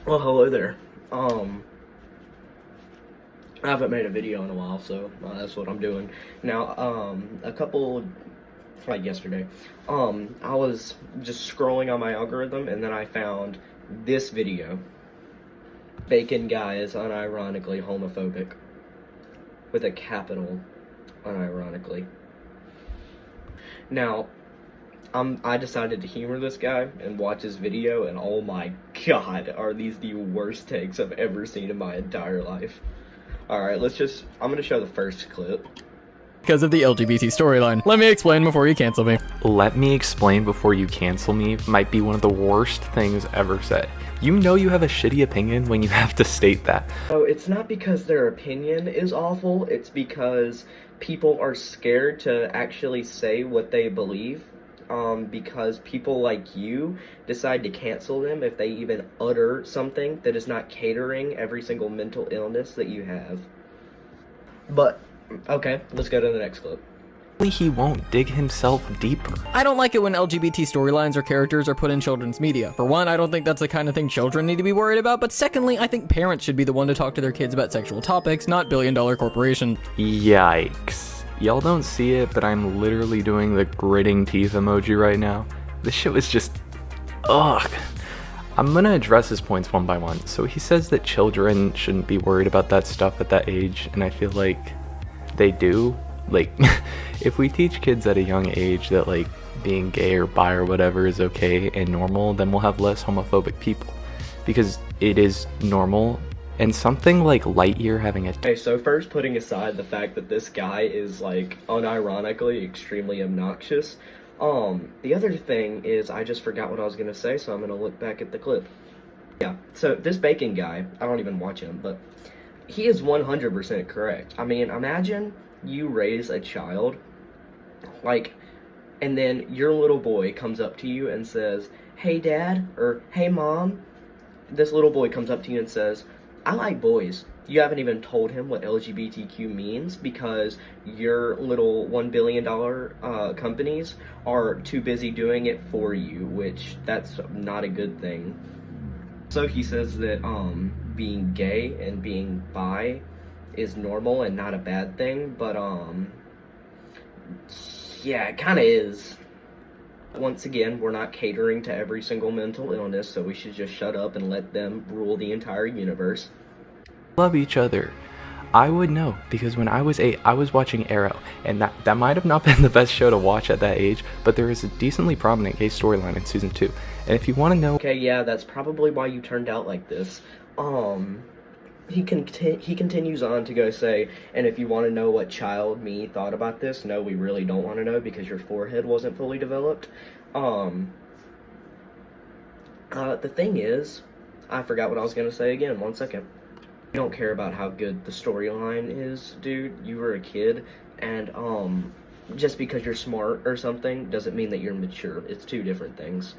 Well, hello there. I haven't made a video in a while, so that's what I'm doing now. A couple like yesterday, I was just scrolling on my algorithm, and then I found this video. Bacon guy is unironically homophobic with a capital, unironically. Now, I decided to humor this guy and watch his video, and oh my god, are these the worst takes I've ever seen in my entire life. Alright, I'm gonna show the first clip. Because of the LGBT storyline. Let me explain before you cancel me. Let me explain before you cancel me might be one of the worst things ever said. You know you have a shitty opinion when you have to state that. Oh, it's not because their opinion is awful, it's because people are scared to actually say what they believe. Because people like you decide to cancel them if they even utter something that is not catering every single mental illness that you have. But, okay, let's go to the next clip. He won't dig himself deeper. I don't like it when LGBT storylines or characters are put in children's media. For one, I don't think that's the kind of thing children need to be worried about, but secondly, I think parents should be the one to talk to their kids about sexual topics, not billion-dollar corporations. Yikes. Y'all don't see it, but I'm literally doing the gritting teeth emoji right now. This shit was just... ugh. I'm gonna address his points one by one. So he says that children shouldn't be worried about that stuff at that age, and I feel like they do. Like, if we teach kids at a young age that, like, being gay or bi or whatever is okay and normal, then we'll have less homophobic people. Because it is normal, and something like Lightyear having a... Okay, so first putting aside the fact that this guy is, like, unironically extremely obnoxious, the other thing is I just forgot what I was gonna say, so I'm gonna look back at the clip. Yeah, so this Bacon guy, I don't even watch him, but he is 100% correct. I mean, imagine you raise a child, like, and then your little boy comes up to you and says, "Hey dad," or "Hey mom." This little boy comes up to you and says, "I like boys." You haven't even told him what LGBTQ means because your little $1 billion companies are too busy doing it for you, which that's not a good thing. So he says that being gay and being bi is normal and not a bad thing, but yeah, it kind of is. Once again, we're not catering to every single mental illness, so we should just shut up and let them rule the entire universe. love each other. I would know, because when I was 8, I was watching Arrow, and that might have not been the best show to watch at that age, but there is a decently prominent gay storyline in season 2. And if you want to know... Okay, yeah, that's probably why you turned out like this. He continues on to go say, and if you want to know what child me thought about this, no, we really don't want to know because your forehead wasn't fully developed. The thing is, I forgot what I was going to say again, 1 second. You don't care about how good the storyline is, dude. You were a kid, and, just because you're smart or something doesn't mean that you're mature. It's two different things.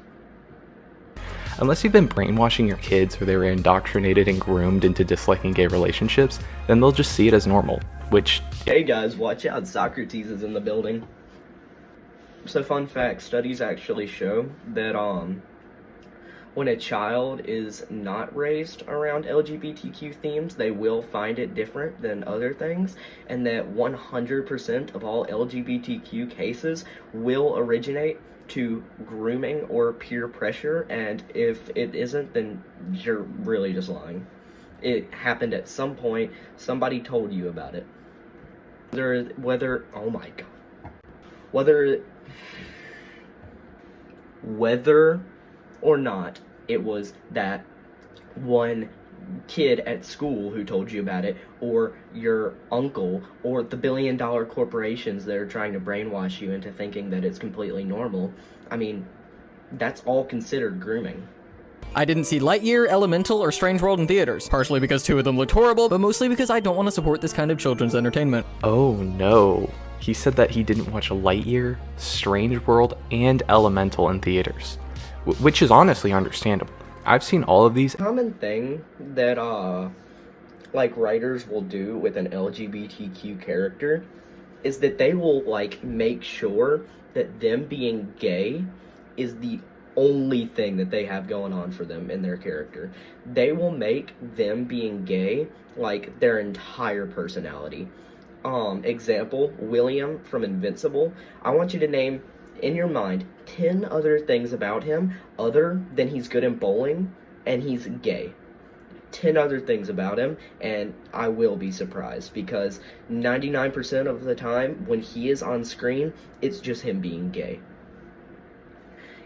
Unless you've been brainwashing your kids or they were indoctrinated and groomed into disliking gay relationships, then they'll just see it as normal, which... Hey guys, watch out, Socrates is in the building. So fun fact, studies actually show that, when a child is not raised around LGBTQ themes, they will find it different than other things, and that 100% of all LGBTQ cases will originate to grooming or peer pressure, and if it isn't, then you're really just lying. It happened at some point, somebody told you about it. Oh my god. Whether or not it was that one kid at school who told you about it, or your uncle, or the billion-dollar corporations that are trying to brainwash you into thinking that it's completely normal, I mean, that's all considered grooming. I didn't see Lightyear, Elemental, or Strange World in theaters, partially because 2 of them looked horrible, but mostly because I don't want to support this kind of children's entertainment. Oh no. He said that he didn't watch Lightyear, Strange World, and Elemental in theaters. Which is honestly understandable. I've seen all of these. Common thing that, like, writers will do with an LGBTQ character is that they will, like, make sure that them being gay is the only thing that they have going on for them in their character. They will make them being gay like their entire personality. Example, William from Invincible. I want you to name in your mind 10 other things about him other than he's good in bowling and he's gay. 10 other things about him, and I will be surprised, because 99% of the time when he is on screen, it's just him being gay.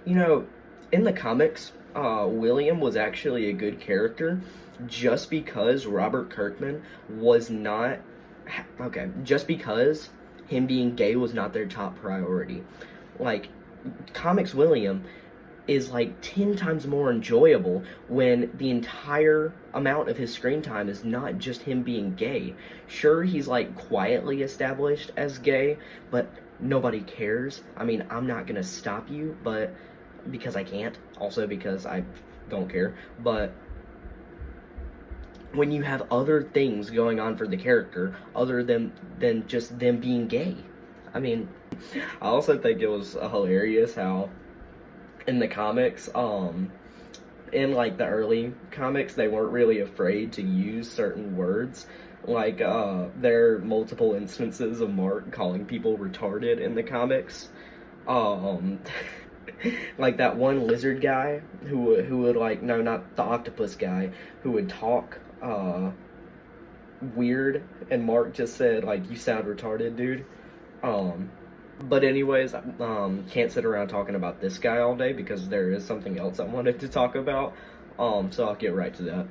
You know, in the comics, William was actually a good character just because Robert Kirkman was not, just because him being gay was not their top priority. Like, comics William is like 10 times more enjoyable when the entire amount of his screen time is not just him being gay. Sure, he's like quietly established as gay, but nobody cares. I mean, I'm not gonna stop you, but because I can't, also because I don't care, but when you have other things going on for the character other than just them being gay. I mean, I also think it was hilarious how in the comics, in like the early comics, they weren't really afraid to use certain words. Like, there are multiple instances of Mark calling people retarded in the comics. Like that one lizard guy who would like, no, not the octopus guy, who would talk, weird, and Mark just said, like, you sound retarded, dude. But anyways, can't sit around talking about this guy all day because there is something else I wanted to talk about, so I'll get right to that.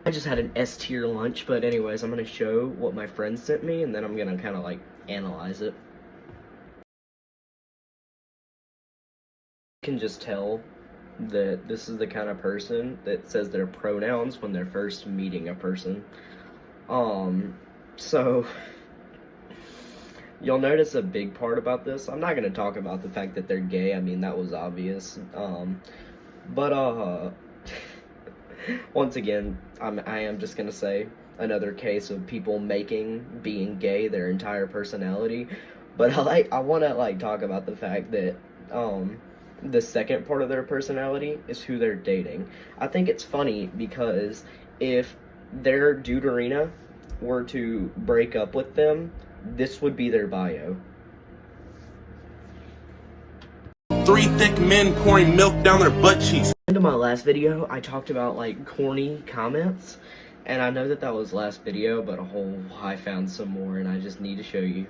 I just had an S-tier lunch, but anyways, I'm gonna show what my friend sent me, and then I'm gonna kind of like analyze it. You can just tell that this is the kind of person that says their pronouns when they're first meeting a person. So you'll notice a big part about this. I'm not going to talk about the fact that they're gay. I mean, that was obvious. But once again, I am just going to say another case of people making being gay their entire personality. But I want to like talk about the fact that the second part of their personality is who they're dating. I think it's funny because if their deuterina were to break up with them, this would be their bio. 3 thick men pouring milk down their butt cheeks. In my last video, I talked about like corny comments, and I know that was last video, but I found some more, and I just need to show you.